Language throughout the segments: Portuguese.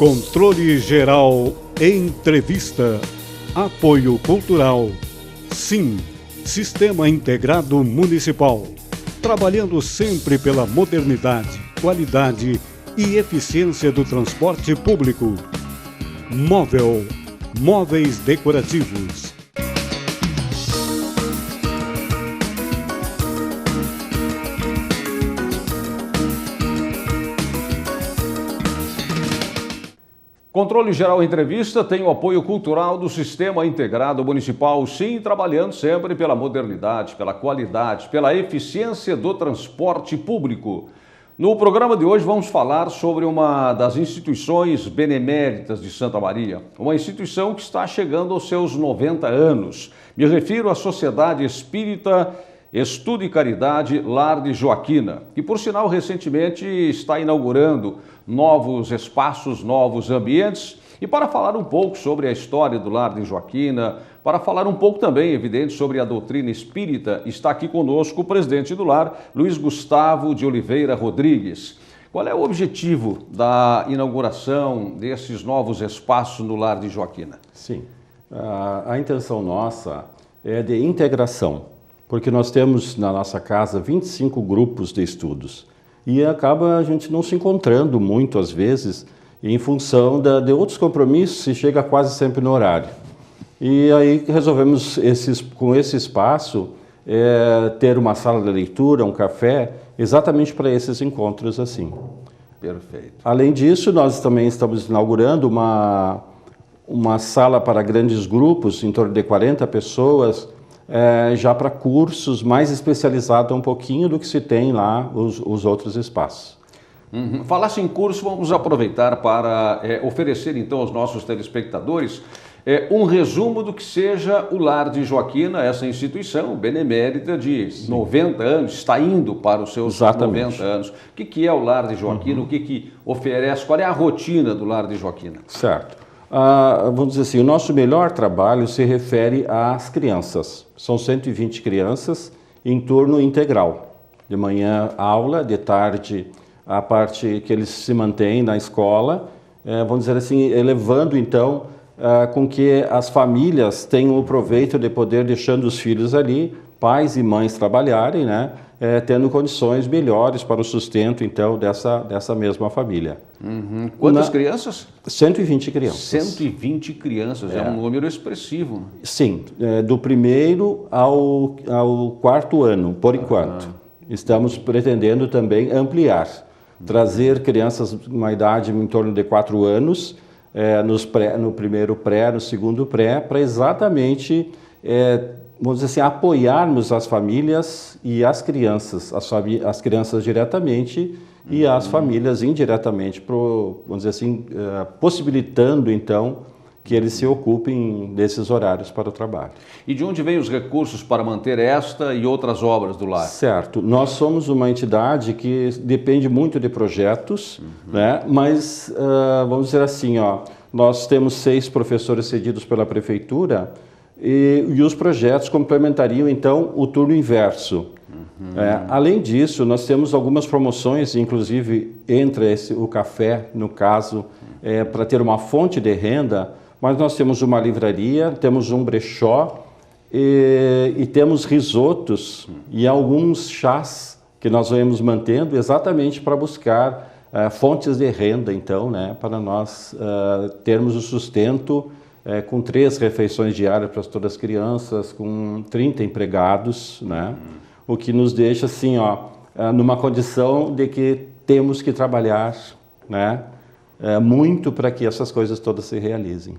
Controle Geral Entrevista. Apoio Cultural. Sim, Sistema Integrado Municipal. Trabalhando sempre pela modernidade, qualidade e eficiência do transporte público. Móvel. Móveis decorativos. Controle Geral Entrevista tem o apoio cultural do Sistema Integrado Municipal, sim, trabalhando sempre pela modernidade, pela qualidade, pela eficiência do transporte público. No programa de hoje vamos falar sobre uma das instituições beneméritas de Santa Maria, uma instituição que está chegando aos seus 90 anos. Me refiro à Sociedade Espírita Estudo e Caridade Lar de Joaquina, que por sinal recentemente está inaugurando novos espaços, novos ambientes. E para falar um pouco sobre a história do Lar de Joaquina, para falar um pouco também, evidente, sobre a doutrina espírita, está aqui conosco o presidente do Lar, Luiz Gustavo de Oliveira Rodrigues. Qual é o objetivo da inauguração desses novos espaços no Lar de Joaquina? Sim, a intenção nossa é de integração, porque nós temos na nossa casa 25 grupos de estudos e acaba a gente não se encontrando muito às vezes em função de outros compromissos, se chega quase sempre no horário. E aí resolvemos, com esse espaço, ter uma sala de leitura, um café, exatamente para esses encontros assim. Perfeito. Além disso, nós também estamos inaugurando uma sala para grandes grupos, em torno de 40 pessoas, já para cursos mais especializados um pouquinho do que se tem lá os outros espaços. Falasse em curso, vamos aproveitar para oferecer então aos nossos telespectadores um resumo do que seja o Lar de Joaquina, essa instituição benemérita de 90 anos, está indo para os seus 90 anos. O que é o Lar de Joaquina, o que oferece, qual é a rotina do Lar de Joaquina? Certo. Vamos dizer assim, o nosso melhor trabalho se refere às crianças. São 120 crianças em turno integral. De manhã, aula, de tarde, a parte que eles se mantêm na escola, vamos dizer assim, elevando então com que as famílias tenham o proveito de poder deixando os filhos ali, pais e mães trabalharem, né, tendo condições melhores para o sustento então dessa mesma família. Quantas crianças? 120 crianças. 120 crianças, é um número expressivo. Sim, do primeiro ao quarto ano, por enquanto. Estamos pretendendo também ampliar, trazer crianças de uma idade em torno de 4 anos, no primeiro pré, no segundo pré, para exatamente, vamos dizer assim, apoiarmos as famílias e as crianças, as crianças diretamente e as famílias indiretamente, vamos dizer assim, possibilitando então que eles se ocupem desses horários para o trabalho. E de onde vêm os recursos para manter esta e outras obras do lar? Certo. Nós somos uma entidade que depende muito de projetos, né? Mas vamos dizer assim, nós temos 6 professores cedidos pela prefeitura e os projetos complementariam então o turno inverso. Além disso, nós temos algumas promoções, inclusive entre o café, no caso, para ter uma fonte de renda, mas nós temos uma livraria, temos um brechó e temos risotos e alguns chás que nós vamos mantendo exatamente para buscar fontes de renda, então, né, para nós termos o sustento com 3 refeições diárias para todas as crianças, com 30 empregados, né, o que nos deixa assim, numa condição de que temos que trabalhar, né, muito para que essas coisas todas se realizem.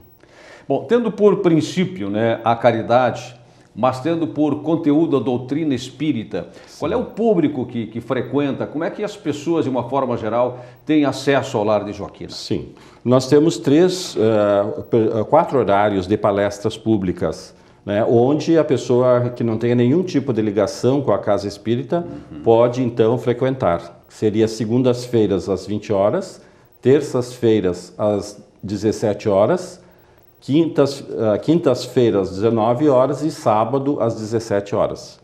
Bom, tendo por princípio, né, a caridade, mas tendo por conteúdo a doutrina espírita, qual é o público que frequenta? Como é que as pessoas, de uma forma geral, têm acesso ao Lar de Joaquina? Sim, nós temos 4 horários de palestras públicas, né, onde a pessoa que não tenha nenhum tipo de ligação com a casa espírita pode então frequentar. Seria segundas-feiras às 20 horas, terças-feiras às 17 horas, quintas-feiras às 19 horas e sábado às 17 horas.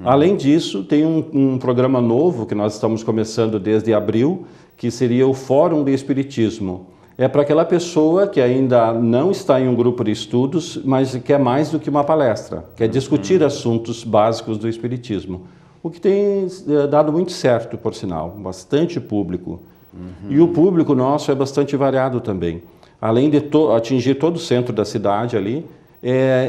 Além disso, tem um programa novo que nós estamos começando desde abril, que seria o Fórum de Espiritismo. é para aquela pessoa que ainda não está em um grupo de estudos, mas quer mais do que uma palestra, quer discutir assuntos básicos do Espiritismo. O que tem dado muito certo, por sinal, bastante público. E o público nosso é bastante variado também. Além de atingir todo o centro da cidade ali,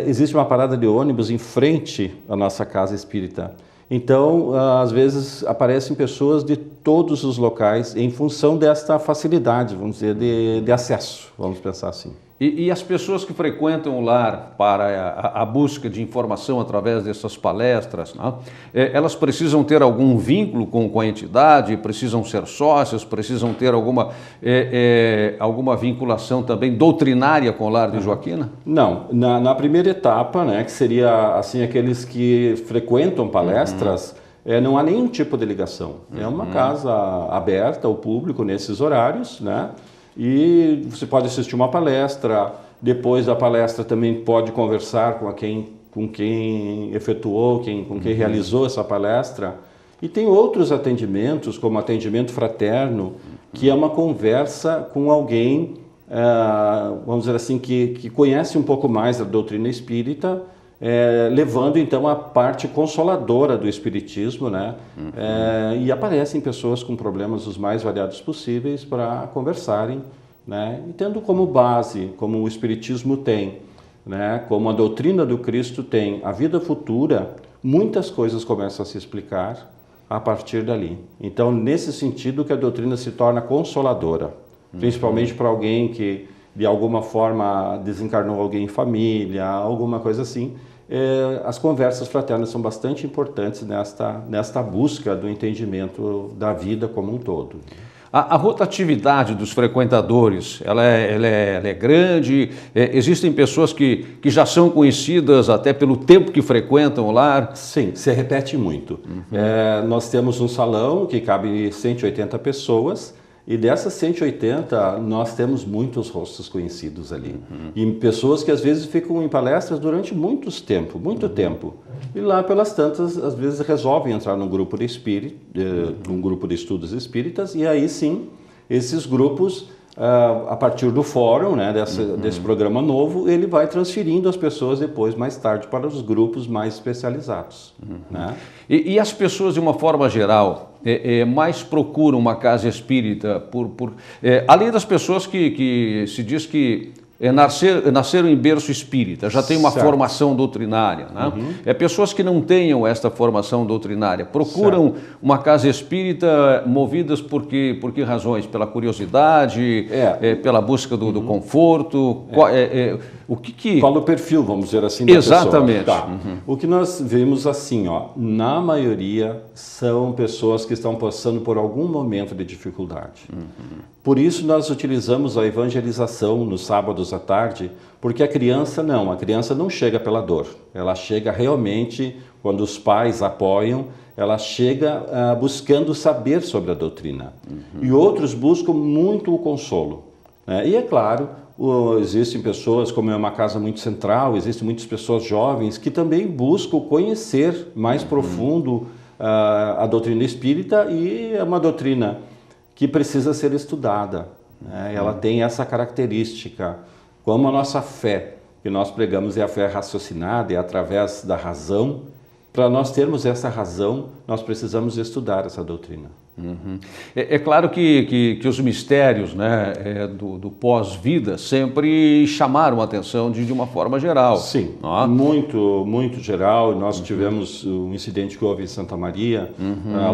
existe uma parada de ônibus em frente à nossa casa espírita. Então, às vezes, aparecem pessoas de todos os locais em função desta facilidade, vamos dizer, de acesso, vamos pensar assim. E as pessoas que frequentam o lar para a busca de informação através dessas palestras, né? Elas precisam ter algum vínculo com a entidade, precisam ser sócios, precisam ter alguma vinculação também doutrinária com o lar de Joaquina? Não, na primeira etapa, né, que seria assim aqueles que frequentam palestras, não há nenhum tipo de ligação. É uma casa aberta ao público nesses horários, né? E você pode assistir uma palestra, depois da palestra também pode conversar com quem efetuou, com quem realizou essa palestra. E tem outros atendimentos, como atendimento fraterno, que é uma conversa com alguém, vamos dizer assim, que conhece um pouco mais da doutrina espírita, levando então a parte consoladora do Espiritismo, né? E aparecem pessoas com problemas os mais variados possíveis para conversarem, né? E tendo como base, como o Espiritismo tem, né? Como a doutrina do Cristo tem, a vida futura, muitas coisas começam a se explicar a partir dali. Então, nesse sentido que a doutrina se torna consoladora, principalmente para alguém que de alguma forma desencarnou alguém em família, alguma coisa assim. As conversas fraternas são bastante importantes nesta busca do entendimento da vida como um todo. A rotatividade dos frequentadores, ela é grande? Existem pessoas que já são conhecidas até pelo tempo que frequentam o lar? Sim, se repete muito. Nós temos um salão que cabe 180 pessoas, e dessas 180, nós temos muitos rostos conhecidos ali. E pessoas que às vezes ficam em palestras durante muito tempo. E lá pelas tantas, às vezes resolvem entrar num grupo de estudos espíritas, e aí sim, esses grupos, a partir do fórum, né, desse programa novo, ele vai transferindo as pessoas depois, mais tarde, para os grupos mais especializados. Né? E as pessoas, de uma forma geral, mais procuram uma casa espírita, além das pessoas que se diz que nasceram em berço espírita, já tem uma formação doutrinária, né? Pessoas que não tenham esta formação doutrinária procuram uma casa espírita movidas por que razões? Pela curiosidade, pela busca do conforto? Qual o perfil, vamos dizer assim, da Exatamente. pessoa? Tá. O que nós vemos assim, na maioria são pessoas que estão passando por algum momento de dificuldade. Por isso nós utilizamos a evangelização nos sábados à tarde, porque a criança não chega pela dor, ela chega realmente, quando os pais apoiam, ela chega buscando saber sobre a doutrina. E outros buscam muito o consolo. E é claro, existem pessoas, como é uma casa muito central, existem muitas pessoas jovens que também buscam conhecer mais profundo a doutrina espírita, e é uma doutrina que precisa ser estudada. Ela tem essa característica. Como a nossa fé, que nós pregamos, é a fé raciocinada, é através da razão. Para nós termos essa razão, nós precisamos estudar essa doutrina. É claro que os mistérios, né, do pós-vida sempre chamaram a atenção de uma forma geral. Sim, muito geral. Nós tivemos um incidente que houve em Santa Maria,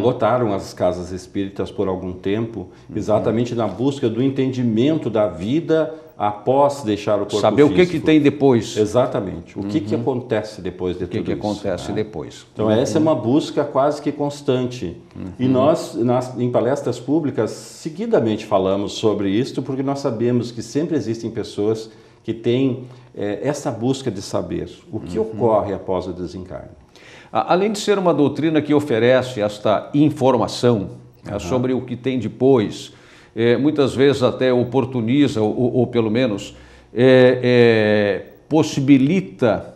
lotaram as casas espíritas por algum tempo, exatamente na busca do entendimento da vida após deixar o corpo Saber físico. O que tem depois. Exatamente. O que acontece depois de tudo isso. O que acontece depois. Então, essa é uma busca quase que constante. E nós, em palestras públicas, seguidamente falamos sobre isso, porque nós sabemos que sempre existem pessoas que têm essa busca de saber o que ocorre após o desencarne. Além de ser uma doutrina que oferece esta informação sobre o que tem depois, muitas vezes até oportuniza, ou pelo menos possibilita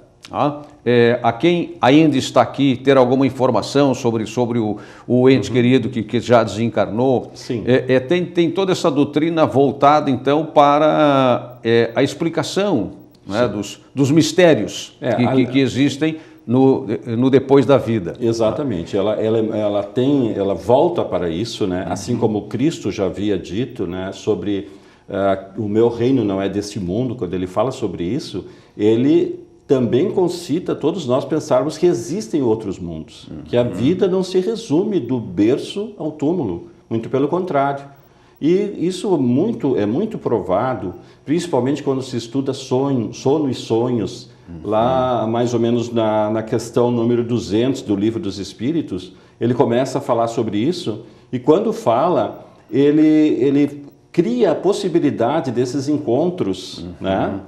a quem ainda está aqui ter alguma informação sobre o ente querido que já desencarnou. Sim. Tem toda essa doutrina voltada, então, para a explicação, né, dos mistérios que existem no depois da vida. Exatamente. Ela volta para isso, né? Assim como Cristo já havia dito, né, sobre o meu reino não é deste mundo. Quando ele fala sobre isso, ele também concita todos nós pensarmos que existem outros mundos, que a vida não se resume do berço ao túmulo, muito pelo contrário. E isso é muito provado, principalmente quando se estuda sono e sonhos, lá mais ou menos na questão número 200 do Livro dos Espíritos, ele começa a falar sobre isso, e quando fala, ele cria a possibilidade desses encontros, né?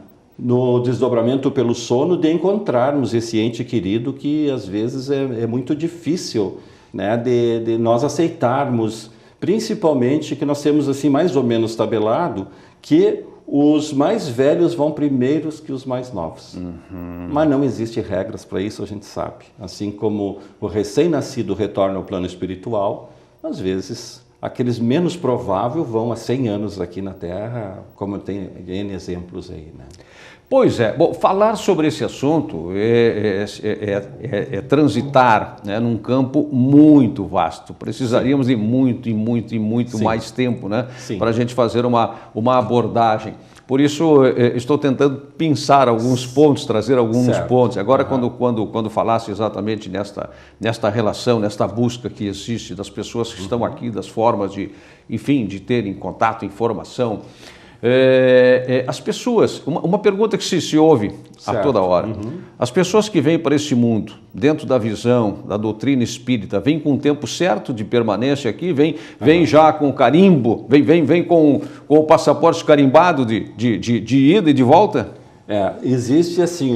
No desdobramento pelo sono, de encontrarmos esse ente querido que às vezes é muito difícil, né, de nós aceitarmos, principalmente que nós temos assim mais ou menos tabelado que os mais velhos vão primeiros que os mais novos. Mas não existe regras para isso, a gente sabe. Assim como o recém-nascido retorna ao plano espiritual, às vezes aqueles menos prováveis vão há 100 anos aqui na Terra, como tem N exemplos aí, né? Pois é. Bom, falar sobre esse assunto é transitar, né, num campo muito vasto. Precisaríamos de muito Sim. mais tempo, né, Sim. para a gente fazer uma abordagem. Por isso, estou tentando pensar alguns pontos, trazer alguns Certo. pontos. Agora, quando falasse exatamente nesta relação, nesta busca que existe das pessoas que estão aqui, das formas de terem contato, informação, as pessoas, uma pergunta que se ouve a toda hora, as pessoas que vêm para este mundo, dentro da visão, da doutrina espírita, vêm com o tempo certo de permanência aqui, vêm já com carimbo, vêm com o passaporte carimbado de ida e de volta? Existe assim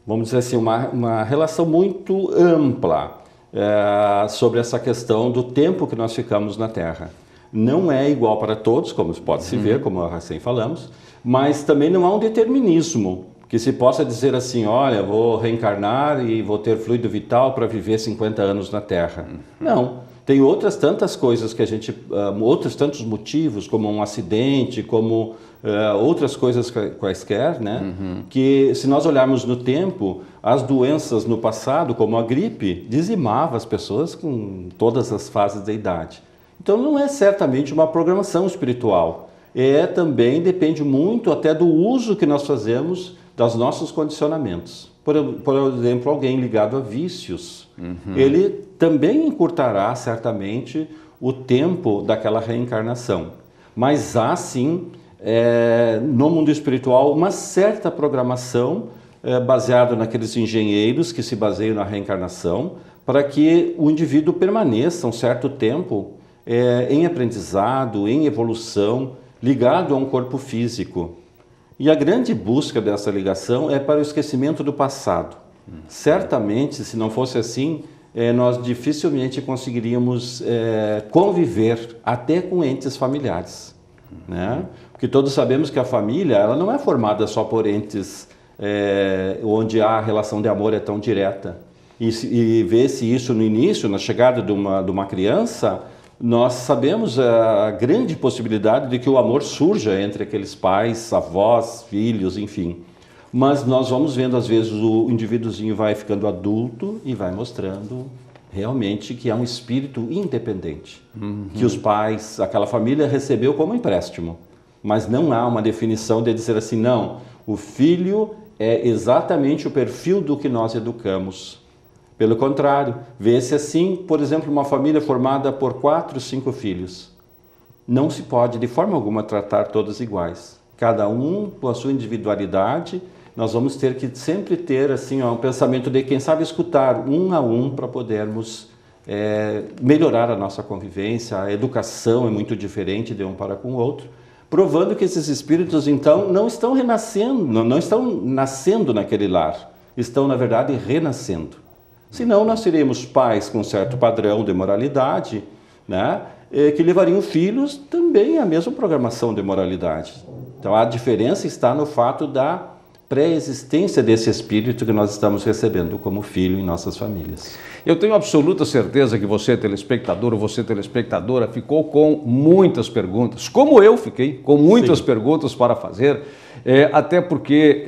vamos dizer assim, uma relação muito ampla sobre essa questão do tempo que nós ficamos na Terra. Não é igual para todos, como pode se ver, como recém falamos, mas também não há um determinismo que se possa dizer assim, olha, vou reencarnar e vou ter fluido vital para viver 50 anos na Terra. Não. Tem outras tantas coisas que outros tantos motivos, como um acidente, como outras coisas quaisquer, né? Que se nós olharmos no tempo, as doenças no passado, como a gripe, dizimava as pessoas com todas as fases da idade. Então não é certamente uma programação espiritual, também depende muito até do uso que nós fazemos dos nossos condicionamentos. Por exemplo, alguém ligado a vícios, ele também encurtará certamente o tempo daquela reencarnação. Mas há sim, no mundo espiritual, uma certa programação baseada naqueles engenheiros que se baseiam na reencarnação, para que o indivíduo permaneça um certo tempo em aprendizado, em evolução, ligado a um corpo físico. E a grande busca dessa ligação é para o esquecimento do passado. Certamente, se não fosse assim, nós dificilmente conseguiríamos conviver até com entes familiares, né? Porque todos sabemos que a família ela não é formada só por entes onde a relação de amor é tão direta. E vê-se isso no início, na chegada de uma criança, nós sabemos a grande possibilidade de que o amor surja entre aqueles pais, avós, filhos, enfim. Mas nós vamos vendo, às vezes, o indivíduozinho vai ficando adulto e vai mostrando realmente que é um espírito independente. Que os pais, aquela família recebeu como empréstimo. Mas não há uma definição de dizer assim, não, o filho é exatamente o perfil do que nós educamos. Pelo contrário, vê-se assim, por exemplo, uma família formada por 4, 5 filhos. Não se pode, de forma alguma, tratar todos iguais. Cada um com a sua individualidade. Nós vamos ter que sempre ter assim, um pensamento de, quem sabe, escutar um a um para podermos melhorar a nossa convivência. A educação é muito diferente de um para com o outro, provando que esses espíritos, então, não estão renascendo, não estão nascendo naquele lar, estão, na verdade, renascendo. Senão, nós teríamos pais com certo padrão de moralidade, né, que levariam filhos também à mesma programação de moralidade. Então, a diferença está no fato da pré-existência desse espírito que nós estamos recebendo como filho em nossas famílias. Eu tenho absoluta certeza que você, telespectador, ou você, telespectadora, ficou com muitas perguntas, como eu fiquei, com muitas perguntas para fazer, até porque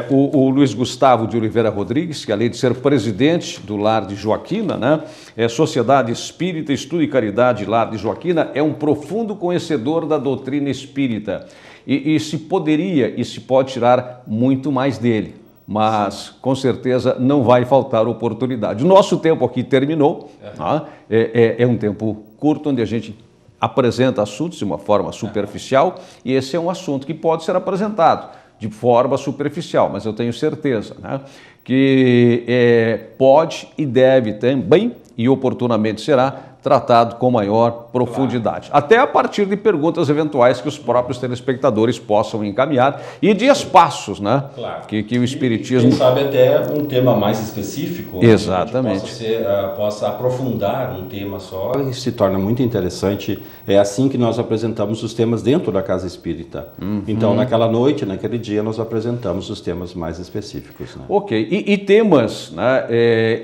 o Luiz Gustavo de Oliveira Rodrigues, que além de ser presidente do Lar de Joaquina, né, Sociedade Espírita Estudo e Caridade Lar de Joaquina, é um profundo conhecedor da doutrina espírita e se poderia e se pode tirar muito mais dele. Mas, com certeza, não vai faltar oportunidade. O nosso tempo aqui terminou. Tá? É um tempo curto, onde a gente apresenta assuntos de uma forma superficial, e esse é um assunto que pode ser apresentado de forma superficial, mas eu tenho certeza, né, que pode e deve também, e oportunamente será, tratado com maior profundidade. Claro. Até a partir de perguntas eventuais que os próprios telespectadores possam encaminhar e de espaços, né? Claro. Que o Espiritismo... Quem sabe até um tema mais específico. Exatamente. Que possa aprofundar um tema só e se torna muito interessante. É assim que nós apresentamos os temas dentro da Casa Espírita. Então, naquela noite, naquele dia, nós apresentamos os temas mais específicos. Né? Ok. E temas, né,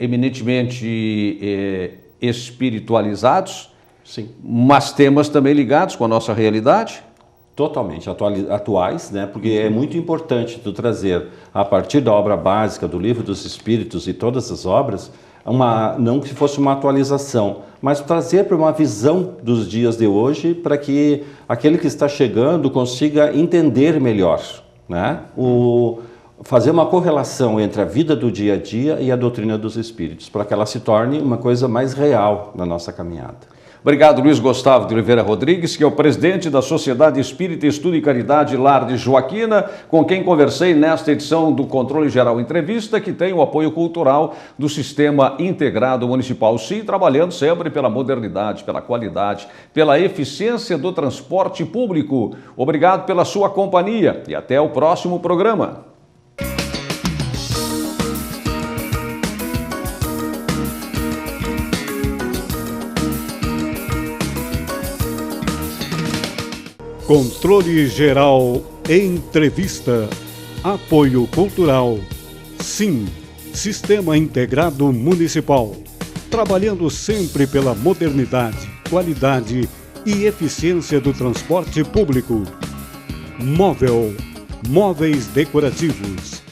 eminentemente... espiritualizados, sim, mas temas também ligados com a nossa realidade? Totalmente atuais, né? Porque é muito importante tu trazer, a partir da obra básica do Livro dos Espíritos e todas as obras, não que fosse uma atualização, mas trazer para uma visão dos dias de hoje, para que aquele que está chegando consiga entender melhor, né? Fazer uma correlação entre a vida do dia a dia e a doutrina dos espíritos, para que ela se torne uma coisa mais real na nossa caminhada. Obrigado, Luiz Gustavo de Oliveira Rodrigues, que é o presidente da Sociedade Espírita Estudo e Caridade Lar de Joaquina, com quem conversei nesta edição do Controle Geral Entrevista, que tem o apoio cultural do Sistema Integrado Municipal, sim, trabalhando sempre pela modernidade, pela qualidade, pela eficiência do transporte público. Obrigado pela sua companhia e até o próximo programa. Controle Geral Entrevista. Apoio Cultural. Sim, Sistema Integrado Municipal. Trabalhando sempre pela modernidade, qualidade e eficiência do transporte público. Móveis decorativos.